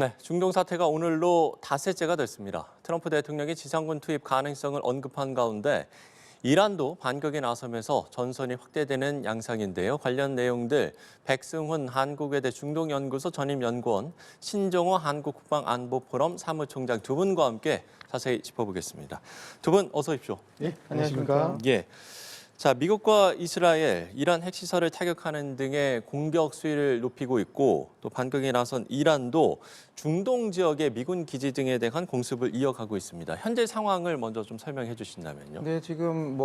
네, 중동 사태가 오늘로 닷새째가 됐습니다. 트럼프 대통령이 지상군 투입 가능성을 언급한 가운데 이란도 반격에 나서면서 전선이 확대되는 양상인데요. 관련 내용들 백승훈 한국외대 중동연구소 전임연구원, 신정호 한국국방안보포럼 사무총장 두 분과 함께 자세히 짚어보겠습니다. 두 분 어서 오십시오. 예, 안녕하십니까. 예. 자, 미국과 이스라엘, 이란 핵시설을 타격하는 등의 공격 수위를 높이고 있고 또 반격에 나선 이란도 중동 지역의 미군 기지 등에 대한 공습을 이어가고 있습니다. 현재 상황을 먼저 좀 설명해 주신다면요. 네, 지금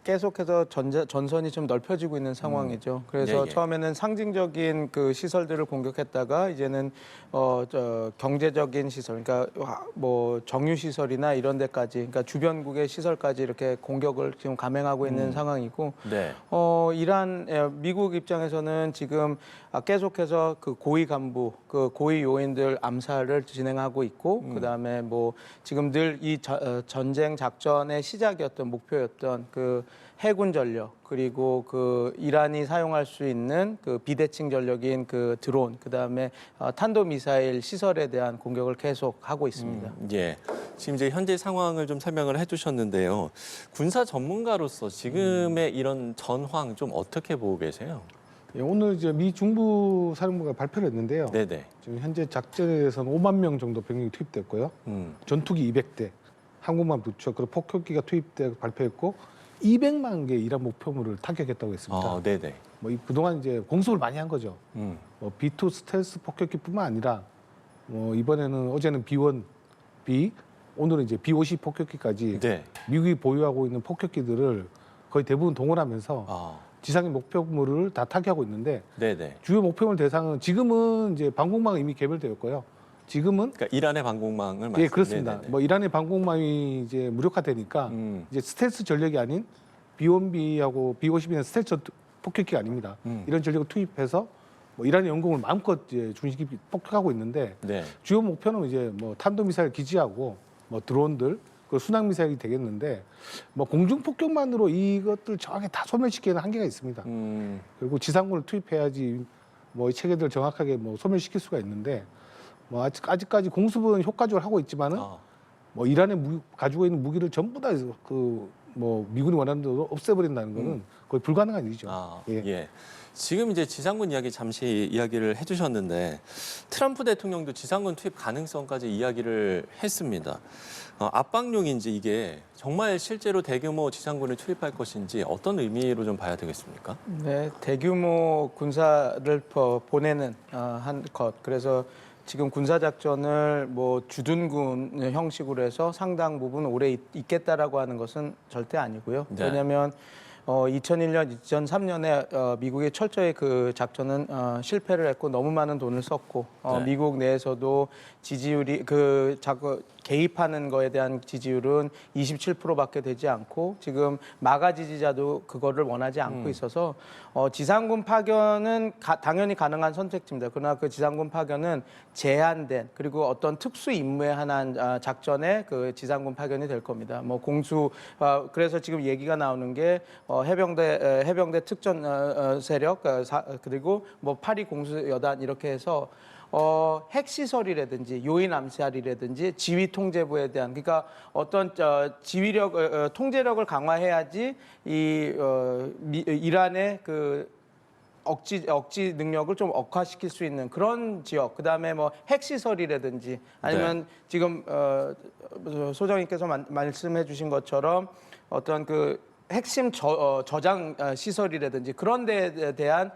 계속해서 전선이 좀 넓혀지고 있는 상황이죠. 그래서 예. 처음에는 상징적인 그 시설들을 공격했다가 이제는 경제적인 시설, 그러니까 정유 시설이나 이런 데까지, 그러니까 주변국의 시설까지 이렇게 공격을 지금 감행하고 있는 상황이고, 네. 미국 입장에서는 지금 계속해서 그 고위 간부, 그 고위 요인들 암살을 진행하고 있고, 그다음에 지금 늘 이 전쟁 작전의 시작이었던 목표였던 그 해군 전력, 그리고 그 이란이 사용할 수 있는 그 비대칭 전력인 그 드론, 그다음에 탄도 미사일 시설에 대한 공격을 계속 하고 있습니다. 예. 지금 이제 현재 상황을 좀 설명을 해주셨는데요. 군사 전문가로서 지금의 이런 전황 좀 어떻게 보고 계세요? 예, 오늘 이제 미 중부 사령부가 발표를 했는데요. 네네. 지금 현재 작전에서는 5만 명 정도 병력이 투입됐고요. 전투기 200대, 항공모함 2척, 그리고 폭격기가 투입돼 발표했고 200만 개 이란 목표물을 타격했다고 했습니다. 네네. 그동안 이제 공습을 많이 한 거죠. B2 스텔스 폭격기뿐만 아니라 이번에는 어제는 B1, B, 오늘은 이제 B50 폭격기까지 네. 미국이 보유하고 있는 폭격기들을 거의 대부분 동원하면서 지상의 목표물을 다 타격하고 있는데 네네. 주요 목표물 대상은 지금은 이제 방공망이 이미 개발되었고요. 지금은 그러니까 이란의 방공망을 예, 그렇습니다. 네네네. 이란의 방공망이 이제 무력화되니까 이제 스텔스 전력이 아닌 B1B하고 B50이나 스텔스 폭격기가 아닙니다. 이런 전력을 투입해서 이란의 영공을 마음껏 이제 중심 깊게 폭격하고 있는데 네. 주요 목표는 이제 탄도 미사일 기지하고 드론들 그 순항 미사일이 되겠는데 공중 폭격만으로 이것들 정확히 다 소멸시키는 한계가 있습니다. 그리고 지상군을 투입해야지 이 체계들을 정확하게 소멸시킬 수가 있는데 아직까지 공습은 효과적으로 하고 있지만은 이란의 가지고 있는 무기를 전부 다 미군이 원하는 대로 없애버린다는 거는 거의 불가능한 일이죠. 예. 지금 이제 지상군 이야기 잠시 이야기를 해주셨는데 트럼프 대통령도 지상군 투입 가능성까지 이야기를 했습니다. 압박용인지 이게 정말 실제로 대규모 지상군을 투입할 것인지 어떤 의미로 좀 봐야 되겠습니까? 네, 대규모 군사를 보내는 한 것. 그래서 지금 군사작전을 주둔군 형식으로 해서 상당 부분 오래 있겠다라고 하는 것은 절대 아니고요. 네. 왜냐하면 2001년, 2003년에 미국이 철저히 그 작전은 실패를 했고 너무 많은 돈을 썼고 네. 미국 내에서도 지지율이 개입하는 거에 대한 지지율은 27%밖에 되지 않고 지금 마가 지지자도 그거를 원하지 않고 있어서 지상군 파견은 당연히 가능한 선택지입니다. 그러나 그 지상군 파견은 제한된 그리고 어떤 특수 임무에 한한 작전의 그 지상군 파견이 될 겁니다. 그래서 지금 얘기가 나오는 게 해병대 특전 세력 그리고 파리 공수여단 이렇게 해서 핵시설이라든지 요인 암살이라든지 지휘 통제부에 대한 그러니까 어떤 지휘력 통제력을 강화해야지 이란의 그 억지 능력을 좀 억화시킬 수 있는 그런 지역, 그다음에 핵시설이라든지 아니면 지금 소장님께서 말씀해 주신 것처럼 어떤 그 핵심 저장 시설이라든지 그런 데에 대한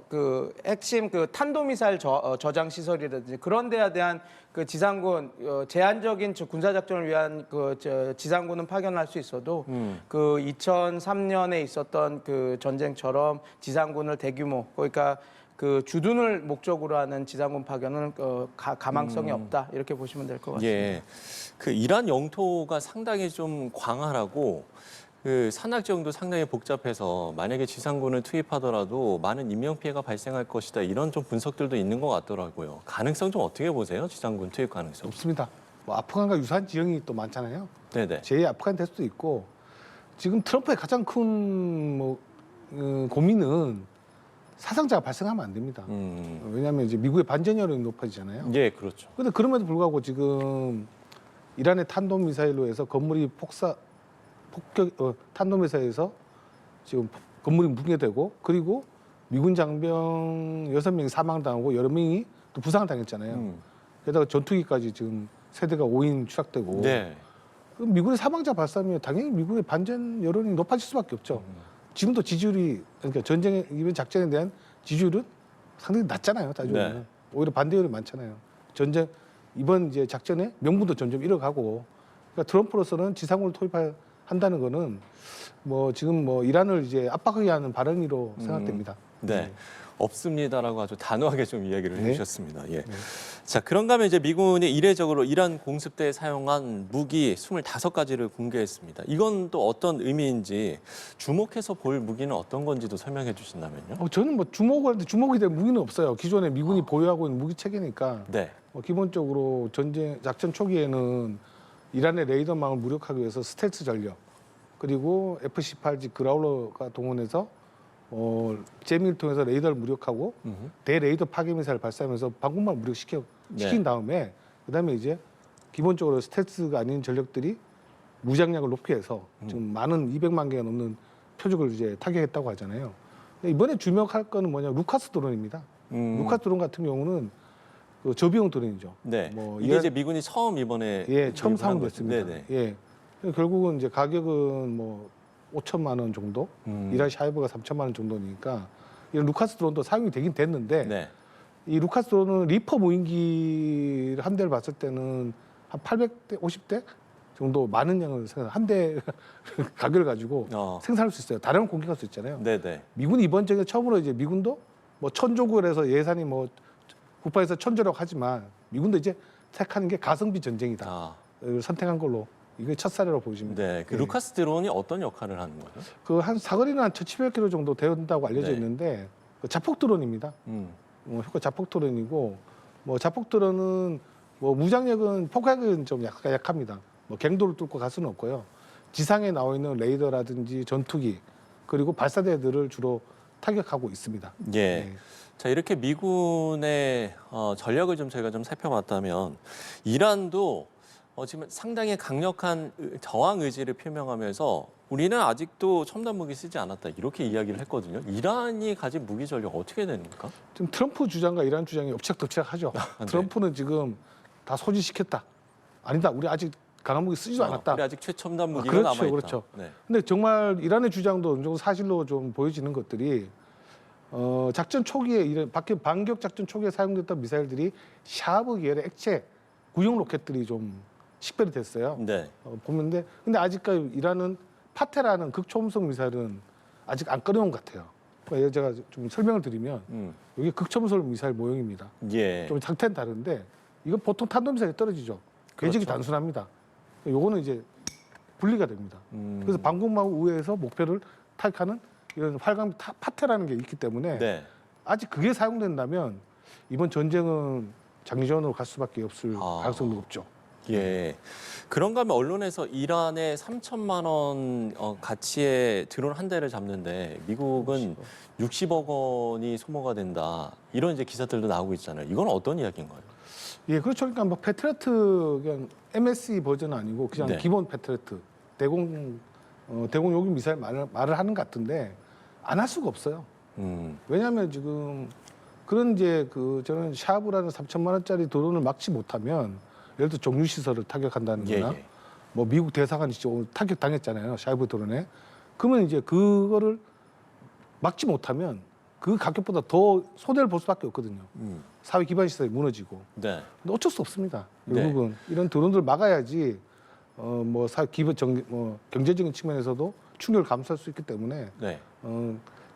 그 핵심 그 탄도미사일 저장 시설이라든지 그런 데에 대한 그 지상군 제한적인 군사 작전을 위한 그 지상군은 파견할 수 있어도 그 2003년에 있었던 그 전쟁처럼 지상군을 대규모 그러니까 그 주둔을 목적으로 하는 지상군 파견은 가망성이 없다 이렇게 보시면 될 것 같습니다. 예. 그 이란 영토가 상당히 좀 광활하고 그 산악 지형도 상당히 복잡해서 만약에 지상군을 투입하더라도 많은 인명 피해가 발생할 것이다 이런 좀 분석들도 있는 것 같더라고요. 가능성 좀 어떻게 보세요? 지상군 투입 가능성? 없습니다. 아프간과 유사한 지형이 또 많잖아요. 네네. 제2 아프간 될 수도 있고 지금 트럼프의 가장 큰 고민은 사상자가 발생하면 안 됩니다. 왜냐하면 이제 미국의 반전 여론이 높아지잖아요. 예, 그렇죠. 그런데 그럼에도 불구하고 지금 이란의 탄도미사일로 해서 건물이 탄도미사일에서 지금 건물이 붕괴되고 그리고 미군 장병 6명이 사망당하고 여러 명이 또 부상을 당했잖아요. 게다가 전투기까지 지금 세대가 5인 추락되고 네. 그럼 미군의 사망자 발생하면 당연히 미국의 반전 여론이 높아질 수밖에 없죠. 지금도 지지율이 그러니까 전쟁에 이번 작전에 대한 지지율은 상당히 낮잖아요. 따지면 네. 오히려 반대율이 많잖아요. 전쟁 이번 이제 작전에 명분도 점점 잃어가고 그러니까 트럼프로서는 지상군을 투입한다는 거는 뭐 지금 뭐 이란을 이제 압박하게 하는 발언으로 생각됩니다. 네. 없습니다라고 아주 단호하게 좀 이야기를 네. 해주셨습니다. 예. 자, 그런가 하면 이제 미군이 이례적으로 이란 공습 때 사용한 무기 25가지를 공개했습니다. 이건 또 어떤 의미인지 주목해서 볼 무기는 어떤 건지도 설명해 주신다면요. 저는 뭐 주목을 하는데 주목이 될 무기는 없어요. 기존에 미군이 보유하고 있는 무기 체계니까 네. 기본적으로 전쟁 작전 초기에는 이란의 레이더망을 무력화하기 위해서 스텔스 전력 그리고 F-18G 그라울러가 동원해서 재미를 통해서 레이더를 무력하고 대레이더 파괴 미사일을 발사하면서 방공망을 무력시킨 네. 다음에 그다음에 이제 기본적으로 스텔스가 아닌 전력들이 무장력을 높게 해서 지금 많은 200만 개가 넘는 표적을 이제 타격했다고 하잖아요. 근데 이번에 주목할 거는 뭐냐 루카스 드론입니다. 루카스 드론 같은 경우는 그 저비용 드론이죠. 네. 뭐 이게 이제 미군이 처음 이번에 처음 구입을 한 거죠. 사용됐습니다. 네네. 예. 결국은 이제 가격은 뭐 5천만 원 정도, 이란 샤이버가 3천만 원 정도니까 이런 루카스 드론도 사용이 되긴 됐는데 네. 이 루카스 드론은 리퍼 무인기 한 대를 봤을 때는 한 800대, 50대 정도 많은 양을 한 대 가격을 가지고 생산할 수 있어요. 다른 공격할 수 있잖아요. 네네. 미군이 이번 전에 처음으로 이제 미군도 뭐 천조국을 해서 예산이 뭐 국방에서 천조라고 하지만 미군도 이제 택하는 게 가성비 전쟁이다. 아, 이걸 선택한 걸로 이게 첫 사례로 보시면 네. 그 루카스 드론이 어떤 역할을 하는 거죠? 그한 사거리는 한 1,700km 정도 된다고 알려져 네. 있는데 그 자폭 드론입니다. 효과 자폭 드론이고 뭐 자폭 드론은 뭐 무장력은 폭격은 좀 약합니다. 뭐 갱도를 뚫고 갈 수는 없고요. 지상에 나와 있는 레이더라든지 전투기 그리고 발사대들을 주로 타격하고 있습니다. 예. 네. 자, 이렇게 미군의 전략을 좀 저희가 좀 살펴봤다면 이란도 지금 상당히 강력한 저항 의지를 표명하면서 우리는 아직도 첨단 무기 쓰지 않았다 이렇게 이야기를 했거든요. 이란이 가진 무기 전력 어떻게 됩니까? 지금 트럼프 주장과 이란 주장이 엎치락덮치락하죠. 네. 트럼프는 지금 다 소진시켰다. 아니다. 우리 아직 강한 무기 쓰지도 않았다. 우리 아직 최첨단 무기가 그렇죠, 남아있다. 그렇죠. 네. 근데 정말 이란의 주장도 어느 정도 사실로 좀 보여지는 것들이 작전 초기에 이런 반격 작전 초기에 사용됐던 미사일들이 샤브 계열의 액체 구형 로켓들이 좀 식별이 됐어요. 네. 보는데 근데 아직까지 이란은 파테라는 극초음속 미사일은 아직 안 꺼내온 것 같아요. 그러니까 제가 좀 설명을 드리면 이게 극초음속 미사일 모형입니다. 예. 좀 상태는 다른데 이건 보통 탄도미사일이 떨어지죠. 궤적이 그렇죠. 단순합니다. 요거는 이제 분리가 됩니다. 그래서 방공망 우회해서 목표를 타격하는 이런 활강 파테라는 게 있기 때문에 네. 아직 그게 사용된다면 이번 전쟁은 장기전으로 갈 수밖에 없을 가능성이 높죠. 예. 그런가 하면 언론에서 이란의 3천만 원 가치의 드론 한 대를 잡는데 미국은 60억 원이 소모가 된다. 이런 이제 기사들도 나오고 있잖아요. 이건 어떤 이야기인가요? 예, 그렇죠. 그러니까 뭐 패트리어트 그냥 MSE 버전 아니고 그냥 네. 기본 패트리어트 대공 요격 미사일 말을 하는 것 같은데 안 할 수가 없어요. 왜냐하면 지금 그런 이제 저는 샤브라는 3천만 원짜리 드론을 막지 못하면 예를 들어 종유 시설을 타격한다는거나 예. 뭐 미국 대사관이 오늘 타격 당했잖아요. 샤브 드론에. 그러면 이제 그거를 막지 못하면 그 가격보다 더 손해를 볼 수밖에 없거든요. 사회 기반 시설이 무너지고. 네. 근데 어쩔 수 없습니다. 네. 결국은 이런 드론들을 막아야지 뭐 사회 기반 경제적인 측면에서도 충격을 감수할 수 있기 때문에 네.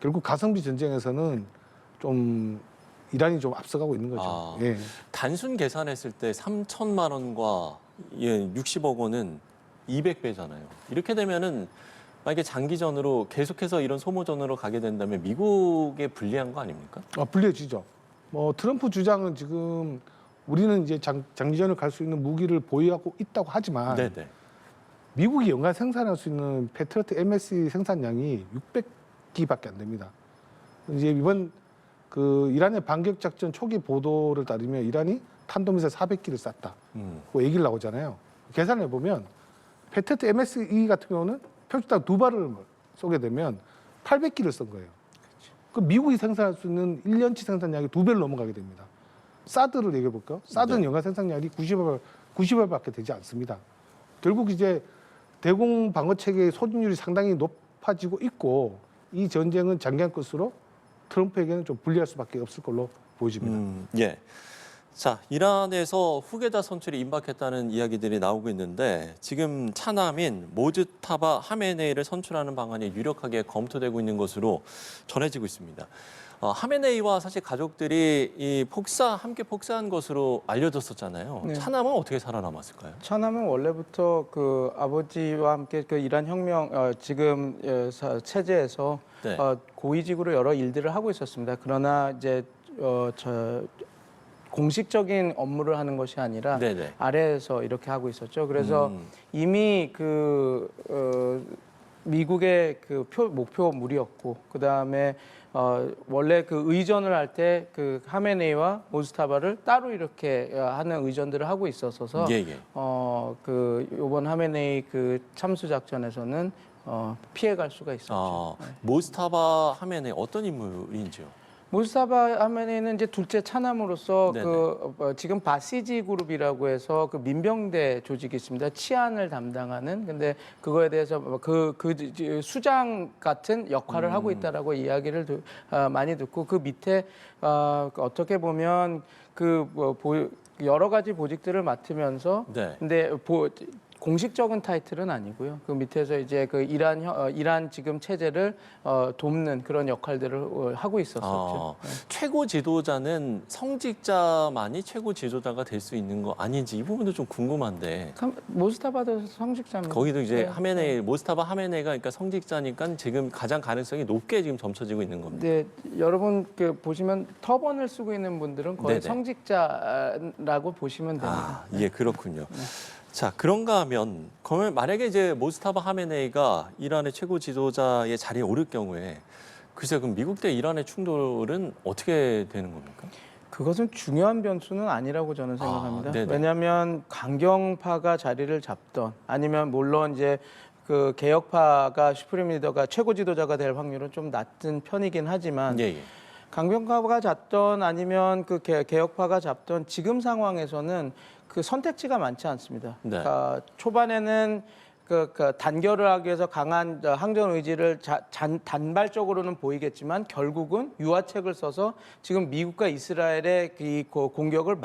결국 가성비 전쟁에서는 좀 이란이 좀 앞서가고 있는 거죠. 예. 단순 계산했을 때 3천만 원과 60억 원은 200배잖아요. 이렇게 되면은 만약에 장기전으로 계속해서 이런 소모전으로 가게 된다면 미국에 불리한 거 아닙니까? 불리해지죠. 뭐 트럼프 주장은 지금 우리는 이제 장기전을 갈 수 있는 무기를 보유하고 있다고 하지만 네네. 미국이 연간 생산할 수 있는 패트리어트 MSE 생산량이 600기밖에 안 됩니다. 이제 이번 그 이란의 반격 작전 초기 보도를 따르면 이란이 탄도미사일 400기를 쐈다. 그 얘기를 나오잖아요. 계산해 보면 페테트 MSE 같은 경우는 평균당 2발을 쏘게 되면 800기를 쏜 거예요. 그 미국이 생산할 수 있는 1년치 생산량이 2배를 넘어가게 됩니다. 사드를 얘기해 볼까요? 사드는 네. 연간 생산량이 90발밖에 되지 않습니다. 결국 이제 대공 방어 체계의 소진율이 상당히 높아지고 있고 이 전쟁은 장기간 끝으로 트럼프에게는 좀 불리할 수밖에 없을 걸로 보여집니다. 예. 자, 이란에서 후계자 선출이 임박했다는 이야기들이 나오고 있는데 지금 차남인 모즈타바 하메네이를 선출하는 방안이 유력하게 검토되고 있는 것으로 전해지고 있습니다. 하메네이와 사실 가족들이 이 함께 폭사한 것으로 알려졌었잖아요. 네. 차남은 어떻게 살아남았을까요? 차남은 원래부터 그 아버지와 함께 그 이란 혁명 지금 체제에서 네. 고위직으로 여러 일들을 하고 있었습니다. 그러나 이제 공식적인 업무를 하는 것이 아니라 네네. 아래에서 이렇게 하고 있었죠. 그래서 이미 미국의 그 목표물이었고 그 다음에 원래 그 의전을 할 때 그 하메네이와 모스타바를 따로 이렇게 하는 의전들을 하고 있었어서 예, 예. 그 이번 하메네이 그 참수 작전에서는 피해갈 수가 있었죠. 모스타바 하메네이 어떤 인물인지요? 모스타바 하메네이는 이제 둘째 차남으로서 네네. 지금 바시지 그룹이라고 해서 그 민병대 조직이 있습니다. 치안을 담당하는. 근데 그거에 대해서 그 수장 같은 역할을 하고 있다라고 이야기를 많이 듣고 그 밑에 어떻게 보면 여러 가지 보직들을 맡으면서 네. 근데 공식적인 타이틀은 아니고요. 그 밑에서 이제 그 이란 지금 체제를 돕는 그런 역할들을 하고 있었었죠. 최고 지도자는 성직자만이 최고 지도자가 될 수 있는 거 아닌지 이 부분도 좀 궁금한데. 모스타바도 성직자입니다. 거기도 이제 네. 모스타바 하메네이가 그러니까 성직자니까 지금 가장 가능성이 높게 지금 점쳐지고 있는 겁니다. 네, 여러분 보시면 터번을 쓰고 있는 분들은 거의 네네. 성직자라고 보시면 됩니다. 예, 그렇군요. 자, 그런가 하면 그러면 만약에 이제 모스타바 하메네이가 이란의 최고 지도자의 자리에 오를 경우에 글쎄 그럼 미국 대 이란의 충돌은 어떻게 되는 겁니까? 그것은 중요한 변수는 아니라고 저는 생각합니다. 네네. 왜냐하면 강경파가 자리를 잡던 아니면 물론 이제 그 개혁파가 슈프림 리더가 최고 지도자가 될 확률은 좀 낮은 편이긴 하지만 예, 예. 강경파가 잡던 아니면 그 개혁파가 잡던 지금 상황에서는 그 선택지가 많지 않습니다. 네. 초반에는 단결을 하기 위해서 강한 항전 의지를 단발적으로는 보이겠지만 결국은 유화책을 써서 지금 미국과 이스라엘의 이 공격을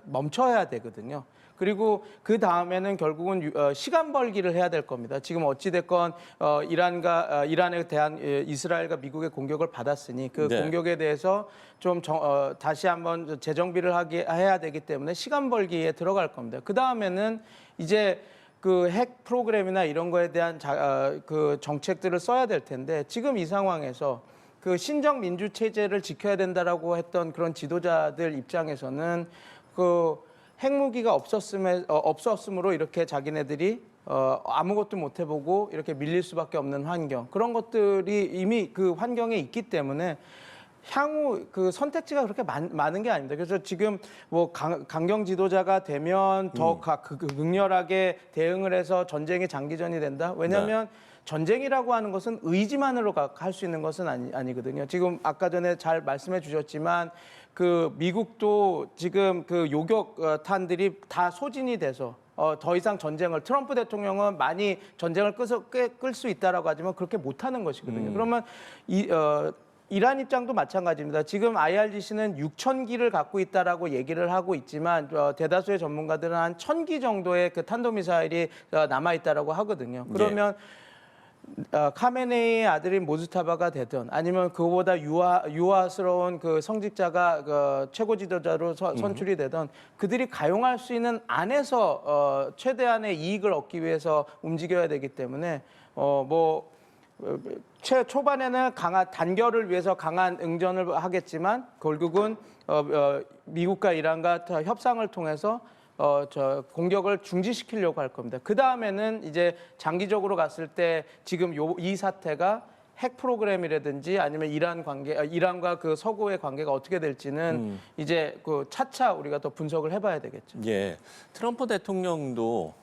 멈춰야 되거든요. 그리고 그 다음에는 결국은 시간 벌기를 해야 될 겁니다. 지금 어찌 됐건 이란에 대한 이스라엘과 미국의 공격을 받았으니 그 네. 공격에 대해서 좀 다시 한번 재정비를 해야 되기 때문에 시간 벌기에 들어갈 겁니다. 그 다음에는 이제 그 핵 프로그램이나 이런 거에 대한 그 정책들을 써야 될 텐데 지금 이 상황에서 그 신정 민주 체제를 지켜야 된다라고 했던 그런 지도자들 입장에서는 그 핵무기가 없었으므로 이렇게 자기네들이 아무것도 못 해보고 이렇게 밀릴 수밖에 없는 환경 그런 것들이 이미 그 환경에 있기 때문에 향후 그 선택지가 그렇게 많은 게 아닙니다. 그래서 지금 뭐 강경 지도자가 되면 더 극렬하게 대응을 해서 전쟁이 장기전이 된다. 왜냐하면 전쟁이라고 하는 것은 의지만으로 할 수 있는 것은 아니거든요. 지금 아까 전에 잘 말씀해 주셨지만 그 미국도 지금 그 요격탄들이 다 소진이 돼서 더 이상 전쟁을 트럼프 대통령은 많이 전쟁을 끌 수 있다라고 하지만 그렇게 못하는 것이거든요. 그러면 이란 입장도 마찬가지입니다. 지금 IRGC는 6,000기를 갖고 있다라고 얘기를 하고 있지만 대다수의 전문가들은 한 1,000기 정도의 그 탄도미사일이 남아 있다라고 하거든요. 그러면 카메네이의 아들인 모스타바가 되든 아니면 그보다 유아스러운 그 성직자가 그 최고 지도자로 선출이 되든 그들이 가용할 수 있는 안에서 최대한의 이익을 얻기 위해서 움직여야 되기 때문에 초반에는 단결을 위해서 강한 응전을 하겠지만 결국은 미국과 이란과 협상을 통해서 공격을 중지시키려고 할 겁니다. 그 다음에는 이제 장기적으로 갔을 때 지금 이 사태가 핵 프로그램이라든지 아니면 이란과 그 서구의 관계가 어떻게 될지는 이제 그 차차 우리가 더 분석을 해봐야 되겠죠. 예, 트럼프 대통령도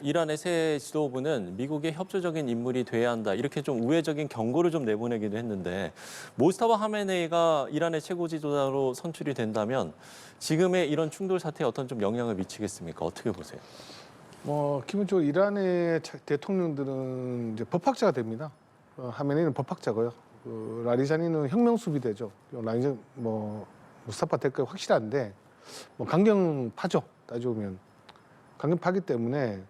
이란의 새 지도부는 미국의 협조적인 인물이 돼야 한다 이렇게 좀 우회적인 경고를 좀 내보내기도 했는데 모스타바 하메네이가 이란의 최고 지도자로 선출이 된다면 지금의 이런 충돌 사태에 어떤 좀 영향을 미치겠습니까? 어떻게 보세요? 뭐 기본적으로 이란의 대통령들은 이제 법학자가 됩니다. 하메네이는 법학자고요. 라리자니는 혁명수비대죠. 라리자니 무스타파 대가 확실한데 강경파죠. 따져보면 강경파기 때문에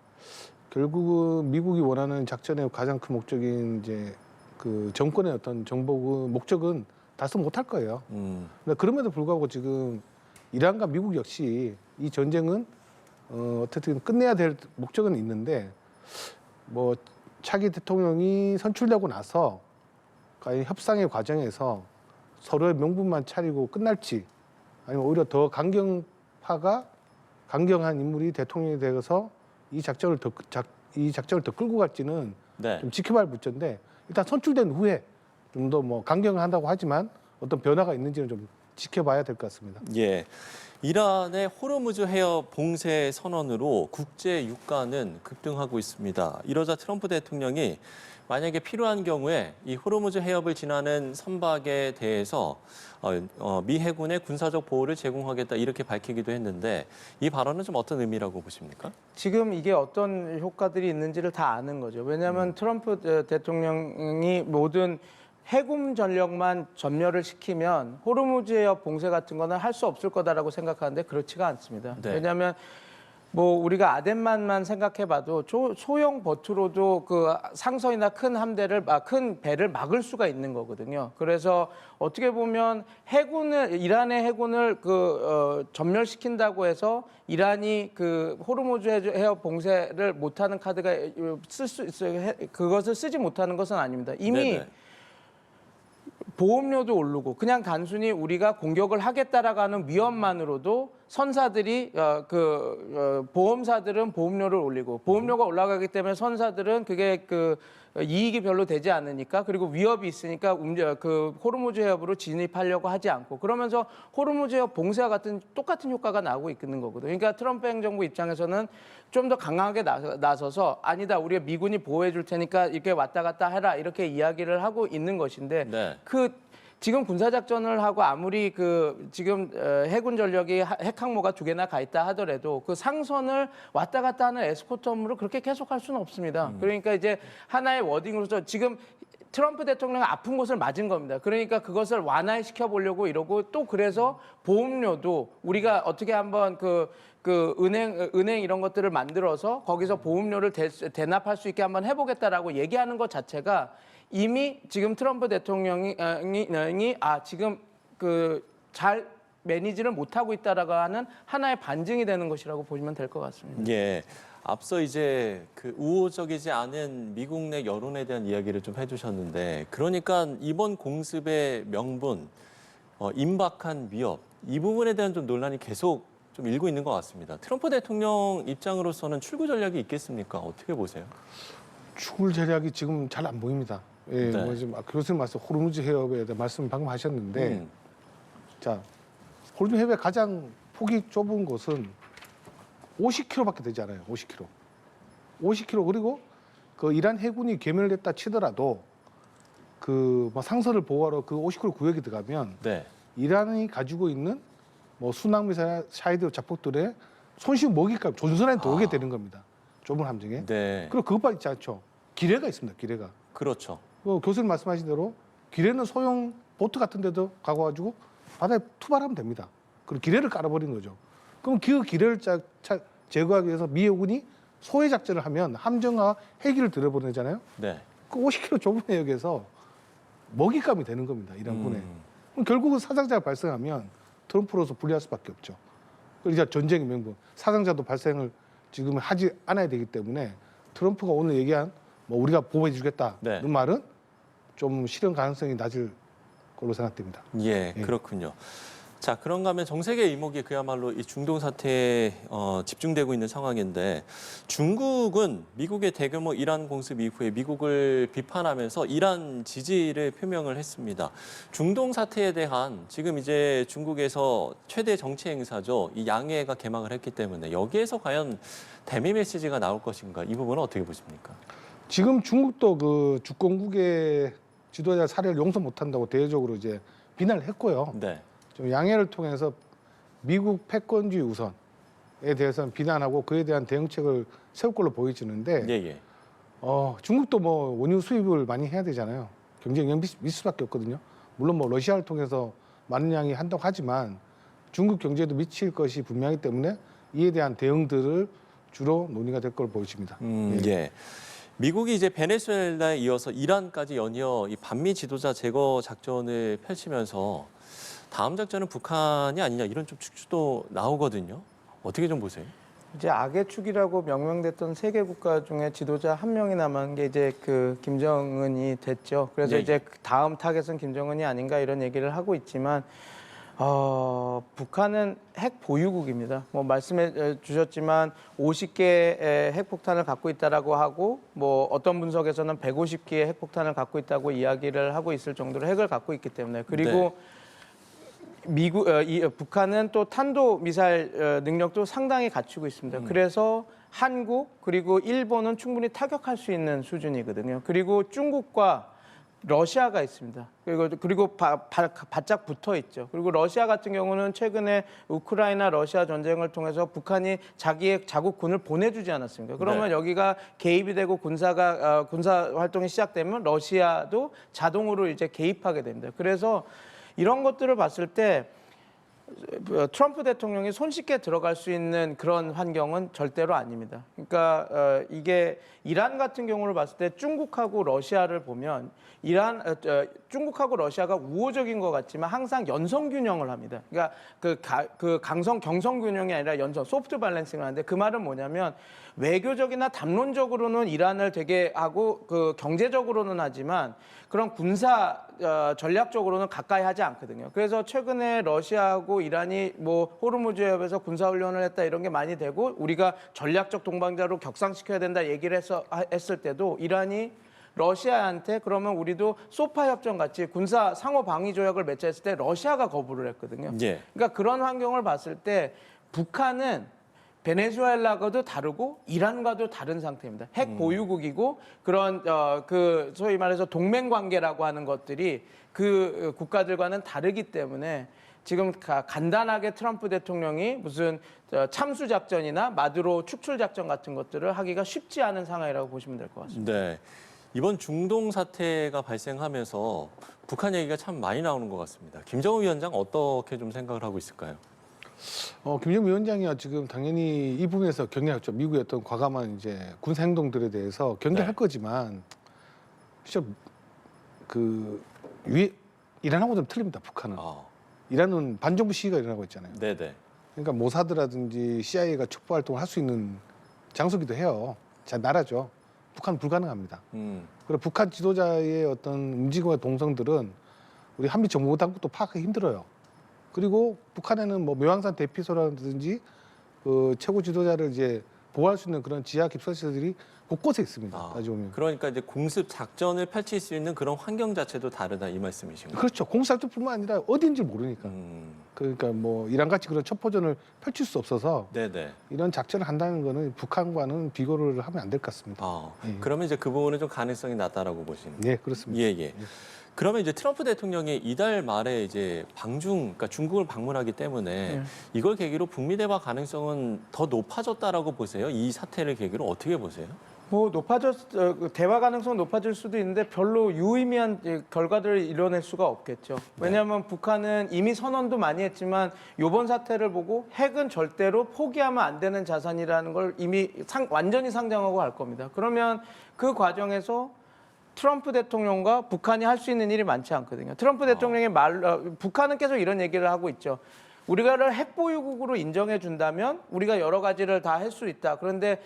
결국은 미국이 원하는 작전의 가장 큰 목적인 이제 그 정권의 어떤 정복의 목적은 달성 못할 거예요. 근데 그럼에도 불구하고 지금 이란과 미국 역시 이 전쟁은 어쨌든 끝내야 될 목적은 있는데 뭐 차기 대통령이 선출되고 나서 과연 협상의 과정에서 서로의 명분만 차리고 끝날지 아니면 오히려 더 강경한 인물이 대통령이 되어서 이 작전을 더 끌고 갈지는 네. 좀 지켜봐야 할 문제인데 일단 선출된 후에 좀 더 뭐 강경한다고 하지만 어떤 변화가 있는지는 좀 지켜봐야 될 것 같습니다. 예. 이란의 호르무즈 해협 봉쇄 선언으로 국제 유가는 급등하고 있습니다. 이러자 트럼프 대통령이 만약에 필요한 경우에 이 호르무즈 해협을 지나는 선박에 대해서 미 해군의 군사적 보호를 제공하겠다 이렇게 밝히기도 했는데 이 발언은 좀 어떤 의미라고 보십니까? 지금 이게 어떤 효과들이 있는지를 다 아는 거죠. 왜냐하면 트럼프 대통령이 모든 해군 전력만 전멸을 시키면 호르무즈 해협 봉쇄 같은 거는 할 수 없을 거다라고 생각하는데 그렇지가 않습니다. 네. 왜냐하면 뭐 우리가 아덴만만 생각해봐도 소형 버트로도 그 상선이나 큰 배를 막을 수가 있는 거거든요. 그래서 어떻게 보면 이란의 해군을 전멸시킨다고 해서 이란이 그 호르무즈 해협 봉쇄를 못하는 카드가 그것을 쓰지 못하는 것은 아닙니다. 이미 네네. 보험료도 오르고 그냥 단순히 우리가 공격을 하겠다라고 하는 위험만으로도 선사들이 보험사들은 보험료를 올리고 보험료가 올라가기 때문에 선사들은 그게 이익이 별로 되지 않으니까 그리고 위협이 있으니까 호르무즈 해협으로 진입하려고 하지 않고 그러면서 호르무즈 해협 봉쇄와 같은 똑같은 효과가 나오고 있는 거거든요. 그러니까 트럼프 행정부 입장에서는 좀 더 강하게 나서서 아니다 우리가 미군이 보호해 줄 테니까 이렇게 왔다 갔다 해라 이렇게 이야기를 하고 있는 것인데 네. 지금 군사작전을 하고 아무리 지금 해군 전력이 핵 항모가 2개나 가 있다 하더라도 그 상선을 왔다 갔다 하는 에스코트함으로 그렇게 계속할 수는 없습니다. 그러니까 이제 하나의 워딩으로서 지금 트럼프 대통령은 아픈 곳을 맞은 겁니다. 그러니까 그것을 완화시켜 보려고 이러고 또 그래서 보험료도 우리가 어떻게 한번 은행 이런 것들을 만들어서 거기서 보험료를 대납할 수 있게 한번 해보겠다라고 얘기하는 것 자체가 이미 지금 트럼프 대통령이 지금 잘 매니지를 못하고 있다라고 하는 하나의 반증이 되는 것이라고 보시면 될 것 같습니다. 예. 앞서 이제 우호적이지 않은 미국 내 여론에 대한 이야기를 좀 해주셨는데 그러니까 이번 공습의 명분, 임박한 위협 이 부분에 대한 좀 논란이 계속 좀 일고 있는 것 같습니다. 트럼프 대통령 입장으로서는 출구 전략이 있겠습니까? 어떻게 보세요? 출구 전략이 지금 잘 안 보입니다. 예, 네. 지금 교수님 말씀 호르무즈 해협에 대한 말씀 방금 하셨는데 자 호르무즈 해협의 가장 폭이 좁은 곳은 50km밖에 되지 않아요. 50km. 50km 그리고 이란 해군이 괴멸을 했다 치더라도 상선을 보호하러 50km 구역에 들어가면 네. 이란이 가지고 있는 순항 미사일 샤이드 자폭들의 손쉬운 먹잇감 존선에 오게 되는 겁니다. 좁은 함정에. 네. 그리고 그것만 있지 않죠. 기뢰가 있습니다. 기뢰가. 그렇죠. 교수님 말씀하신 대로 기뢰는 소형 보트 같은 데도 가가지고 바다에 투발하면 됩니다. 그리고 기뢰를 깔아버린 거죠. 그럼 그 기뢰를 제거하기 위해서 미 해군이 소해 작전을 하면 함정과 헬기를 들여보내잖아요. 네. 그 50km 좁은 해역에서 먹잇감이 되는 겁니다. 이란군에. 그럼 결국은 사상자가 발생하면 트럼프로서 불리할 수밖에 없죠. 그리고 이제 전쟁의 명분. 사상자도 발생을 지금 하지 않아야 되기 때문에 트럼프가 오늘 얘기한 우리가 보호해 주겠다는 네. 말은 좀 실현 가능성이 낮을 걸로 생각됩니다. 예, 그렇군요. 자, 그런가 하면 전 세계 이목이 그야말로 이 중동 사태에 집중되고 있는 상황인데 중국은 미국의 대규모 이란 공습 이후에 미국을 비판하면서 이란 지지를 표명을 했습니다. 중동 사태에 대한 지금 이제 중국에서 최대 정치 행사죠. 이 양회가 개막을 했기 때문에 여기에서 과연 대미 메시지가 나올 것인가 이 부분은 어떻게 보십니까? 지금 중국도 그 주권국의 지도자 사례를 용서 못한다고 대외적으로 이제 비난을 했고요. 네. 좀 양해를 통해서 미국 패권주의 우선에 대해서는 비난하고 그에 대한 대응책을 세울 걸로 보여지는데 예, 예. 중국도 뭐 원유 수입을 많이 해야 되잖아요. 경쟁이 밀 수밖에 없거든요. 물론 뭐 러시아를 통해서 많은 양이 한다고 하지만 중국 경제에도 미칠 것이 분명하기 때문에 이에 대한 대응들을 주로 논의가 될 걸로 보여집니다. 예. 미국이 이제 베네수엘라에 이어서 이란까지 연이어 이 반미 지도자 제거 작전을 펼치면서 다음 작전은 북한이 아니냐 이런 좀 축도 나오거든요. 어떻게 좀 보세요? 이제 악의 축이라고 명명됐던 세계 국가 중에 지도자 한 명이 남은 게 이제 그 김정은이 됐죠. 그래서 네. 이제 다음 타겟은 김정은이 아닌가 이런 얘기를 하고 있지만 북한은 핵 보유국입니다. 뭐 말씀해 주셨지만 50개의 핵폭탄을 갖고 있다라고 하고 뭐 어떤 분석에서는 150개의 핵폭탄을 갖고 있다고 이야기를 하고 있을 정도로 핵을 갖고 있기 때문에 그리고 북한은 또 탄도 미사일 능력도 상당히 갖추고 있습니다. 그래서 한국 그리고 일본은 충분히 타격할 수 있는 수준이거든요. 그리고 중국과 러시아가 있습니다. 그리고 바짝 붙어 있죠. 그리고 러시아 같은 경우는 최근에 우크라이나 러시아 전쟁을 통해서 북한이 자기의 자국군을 보내주지 않았습니까? 그러면 네. 여기가 개입이 되고 군사 활동이 시작되면 러시아도 자동으로 이제 개입하게 됩니다. 그래서 이런 것들을 봤을 때 트럼프 대통령이 손쉽게 들어갈 수 있는 그런 환경은 절대로 아닙니다. 그러니까 이게 이란 같은 경우를 봤을 때 중국하고 러시아를 보면 중국하고 러시아가 우호적인 것 같지만 항상 연성 균형을 합니다. 그러니까 그 강성 경성 균형이 아니라 연성 소프트 밸런싱을 하는데 그 말은 뭐냐면 외교적이나 담론적으로는 이란을 되게 하고 그 경제적으로는 하지만 그런 군사 전략적으로는 가까이 하지 않거든요. 그래서 최근에 러시아하고 이란이 뭐 호르무즈 해협에서 군사훈련을 했다 이런 게 많이 되고 우리가 전략적 동반자로 격상시켜야 된다 얘기를 했을 때도 이란이 러시아한테 그러면 우리도 소파 협정 같이 군사 상호 방위 조약을 맺자했을 때 러시아가 거부를 했거든요. 예. 그러니까 그런 환경을 봤을 때 북한은 베네수엘라과도 다르고 이란과도 다른 상태입니다. 핵 보유국이고 그런 그 소위 말해서 동맹 관계라고 하는 것들이 그 국가들과는 다르기 때문에 지금 간단하게 트럼프 대통령이 무슨 참수 작전이나 마두로 축출 작전 같은 것들을 하기가 쉽지 않은 상황이라고 보시면 될 것 같습니다. 네. 이번 중동 사태가 발생하면서 북한 얘기가 참 많이 나오는 것 같습니다. 김정은 위원장 어떻게 좀 생각을 하고 있을까요? 김정은 위원장이야 지금 당연히 이 부분에서 경계했죠. 미국의 어떤 과감한 이제 군사 행동들에 대해서 경계할 네. 거지만 진짜 그 이란하고 좀 틀립니다. 북한은. 이란은 반정부 시위가 일어나고 있잖아요. 네네. 그러니까 모사드라든지 CIA가 촉보 활동을 할 수 있는 장소기도 해요. 잘 나라죠. 북한은 불가능합니다. 그리고 북한 지도자의 어떤 움직임과 동성들은 우리 한미 정보 당국도 파악하기 힘들어요. 그리고 북한에는 뭐 묘향산 대피소라든지 그 최고 지도자를 이제 보호할 수 있는 그런 지하 기숙사들이 곳곳에 있습니다. 따지고 보면. 그러니까 이제 공습 작전을 펼칠 수 있는 그런 환경 자체도 다르다 이 말씀이신가요? 그렇죠. 공사들뿐만 아니라 어딘지 모르니까. 그러니까 뭐 이란같이 그런 첩보전을 펼칠 수 없어서 네네. 이런 작전을 한다는 거는 북한과는 비교를 하면 안 될 것 같습니다. 그러면 이제 그 부분은 좀 가능성이 낮다라고 보시는. 네, 그렇습니다. 예. 그러면 이제 트럼프 대통령이 이달 말에 이제 그러니까 중국을 방문하기 때문에 이걸 계기로 북미 대화 가능성은 더 높아졌다라고 보세요? 이 사태를 계기로 어떻게 보세요? 뭐 대화 가능성 높아질 수도 있는데 별로 유의미한 결과들을 이뤄낼 수가 없겠죠. 왜냐하면 북한은 이미 선언도 많이 했지만 이번 사태를 보고 핵은 절대로 포기하면 안 되는 자산이라는 걸 이미 완전히 상정하고 갈 겁니다. 그러면 그 과정에서 트럼프 대통령과 북한이 할 수 있는 일이 많지 않거든요. 트럼프 대통령의 북한은 계속 이런 얘기를 하고 있죠. 우리가를 핵보유국으로 인정해 준다면 우리가 여러 가지를 다 할 수 있다. 그런데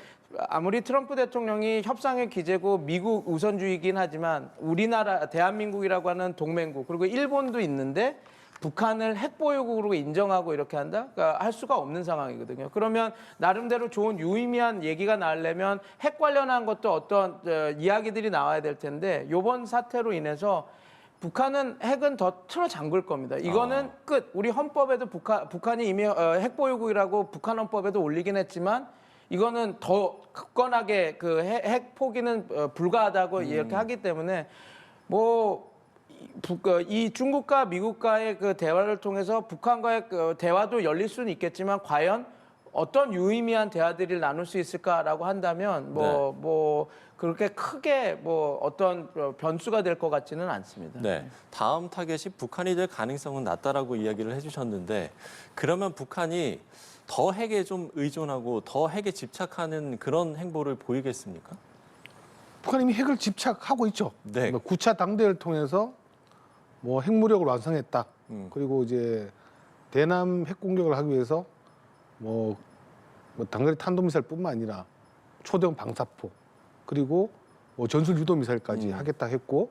아무리 트럼프 대통령이 협상의 기재고 미국 우선주의이긴 하지만 우리나라 대한민국이라고 하는 동맹국 그리고 일본도 있는데 북한을 핵 보유국으로 인정하고 이렇게 한다? 그러니까 할 수가 없는 상황이거든요. 그러면 나름대로 좋은 유의미한 얘기가 나오려면 핵 관련한 것도 어떤 이야기들이 나와야 될 텐데 이번 사태로 인해서 북한은 핵은 더 틀어 잠글 겁니다. 이거는 끝. 우리 헌법에도 북한이 이미 핵 보유국이라고 북한 헌법에도 올리긴 했지만 이거는 더 굳건하게 그 핵 포기는 불가하다고 이렇게 하기 때문에 뭐 이 중국과 미국과의 그 대화를 통해서 북한과의 그 대화도 열릴 수는 있겠지만 과연 어떤 유의미한 대화들을 나눌 수 있을까라고 한다면 뭐 그렇게 크게 뭐 어떤 변수가 될 것 같지는 않습니다. 네, 다음 타겟이 북한이 될 가능성은 낮다라고 이야기를 해주셨는데 그러면 북한이 더 핵에 좀 의존하고 더 핵에 집착하는 그런 행보를 보이겠습니까? 북한이 이미 핵을 집착하고 있죠. 네. 9차 당대회를 통해서 뭐 핵무력을 완성했다. 그리고 이제 대남 핵 공격을 하기 위해서 뭐 단거리 탄도미사일뿐만 아니라 초대형 방사포 그리고 뭐 전술 유도 미사일까지 하겠다 했고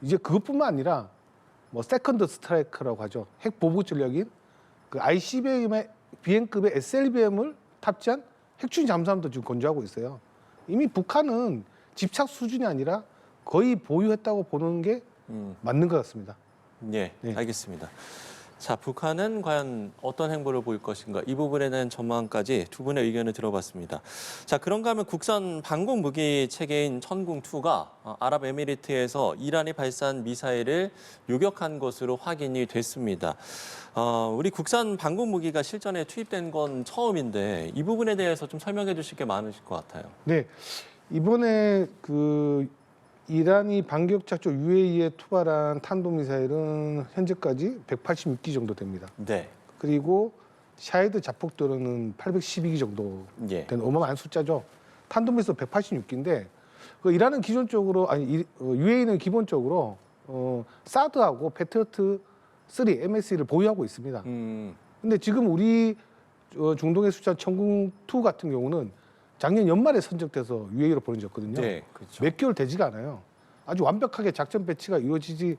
이제 그것뿐만 아니라 뭐 세컨드 스트라이크라고 하죠. 핵 보복 전략인 그 ICBM의 비행급의 SLBM을 탑재한 핵추진 잠수함도 지금 건조하고 있어요. 이미 북한은 집착 수준이 아니라 거의 보유했다고 보는 게 맞는 것 같습니다. 네, 알겠습니다. 자, 북한은 과연 어떤 행보를 보일 것인가? 이 부분에 대한 전망까지 두 분의 의견을 들어봤습니다. 자, 그런가 하면 국산 방공 무기 체계인 천궁2가 아랍에미리트에서 이란이 발사한 미사일을 요격한 것으로 확인이 됐습니다. 우리 국산 방공 무기가 실전에 투입된 건 처음인데 이 부분에 대해서 좀 설명해 주실 게 많으실 것 같아요. 네, 이번에 그 이란이 반격 작전 UAE에 투발한 탄도미사일은 현재까지 186기 정도 됩니다. 네. 그리고 샤헤드 자폭도로는 812기 정도 되는 어마어마한 숫자죠. 탄도미사일 186기인데 그 이란은 기존적으로 UAE는 기본적으로 사드하고 패트리어트 3 MSE를 보유하고 있습니다. 근데 지금 우리 중동에 수출한 천궁2 같은 경우는 작년 연말에 선적돼서 UAE로 보내졌거든요. 네, 그렇죠. 몇 개월 되지가 않아요. 아주 완벽하게 작전 배치가 이루어지지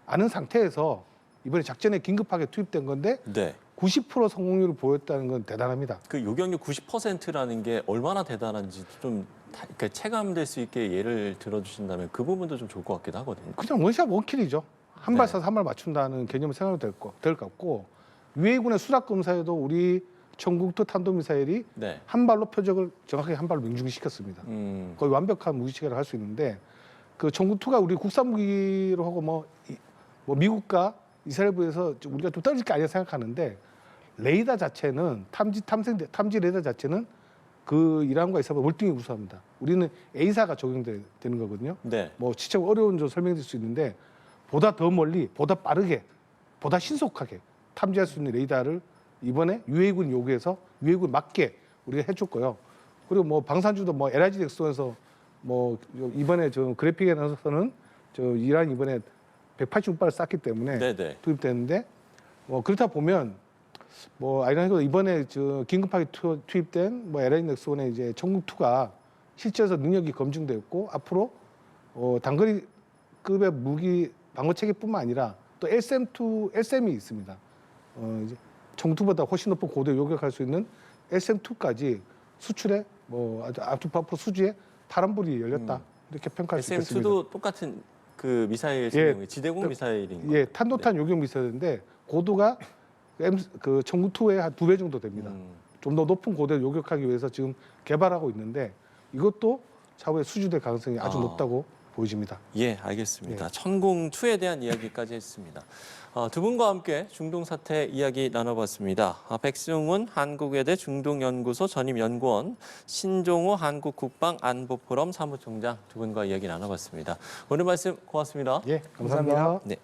않은 상태에서 이번에 작전에 긴급하게 투입된 건데 네. 90% 성공률을 보였다는 건 대단합니다. 그 요격률 90%라는 게 얼마나 대단한지 좀 체감될 수 있게 예를 들어주신다면 그 부분도 좀 좋을 것 같기도 하거든요. 그냥 원샷 원킬이죠. 한 발 쏴서 한 발 맞춘다는 개념을 생각해도 될 것 같고 UAE군의 수락 검사에도 우리 천궁2 탄도미사일이 한 발로 표적을 정확하게 한 발로 명중시켰습니다. 거의 완벽한 무기체계를 할 수 있는데 그 천궁2가 우리 국산 무기로 하고 뭐 미국과 이스라엘부에서 우리가 좀 떨어질 게 아니라 생각하는데 레이더 자체는 탐지 레이더 자체는 그 이란과 이스라엘 월등히 우수합니다. 우리는 A사가 적용되는 거거든요. 네. 뭐 진짜 어려운 점 설명드릴 수 있는데 보다 더 멀리, 보다 빠르게, 보다 신속하게 탐지할 수 있는 레이더를 이번에 UAE군 요구해서 UAE군 맞게 우리가 해줬고요. 그리고 뭐 방산주도 뭐 LIG 넥스원에서 뭐 이번에 저 그래픽에 나서서는 저 이란이 이번에 186발을 쐈기 때문에 투입됐는데 뭐 그렇다 보면 뭐 아이란이도 이번에 저 긴급하게 투입된 뭐 LIG 넥스원의 이제 천궁2가 실제에서 능력이 검증되었고 앞으로 단거리급의 무기 방어 체계뿐만 아니라 또 LSM2이 있습니다. 이제 천궁2보다 훨씬 높은 고도 요격할 수 있는 LSM2까지 수출에 뭐 아주 앞으로 수주에 파란불이 열렸다 이렇게 평가할 수 있겠습니다. SM2도 똑같은 그 미사일 성능의 지대공 미사일인 거예요. 예, 탄도탄 요격 미사일인데 고도가 그 천궁2의 한 2배 정도 됩니다. 좀 더 높은 고도를 요격하기 위해서 지금 개발하고 있는데 이것도 차후에 수주될 가능성이 아주 높다고 보여집니다. 예, 알겠습니다. 천궁2에 대한 이야기까지 했습니다. 두 분과 함께 중동 사태 이야기 나눠봤습니다. 백승훈 한국외대 중동연구소 전임연구원, 신종호 한국국방안보포럼 사무총장 두 분과 이야기 나눠봤습니다. 오늘 말씀 고맙습니다. 예, 감사합니다. 네.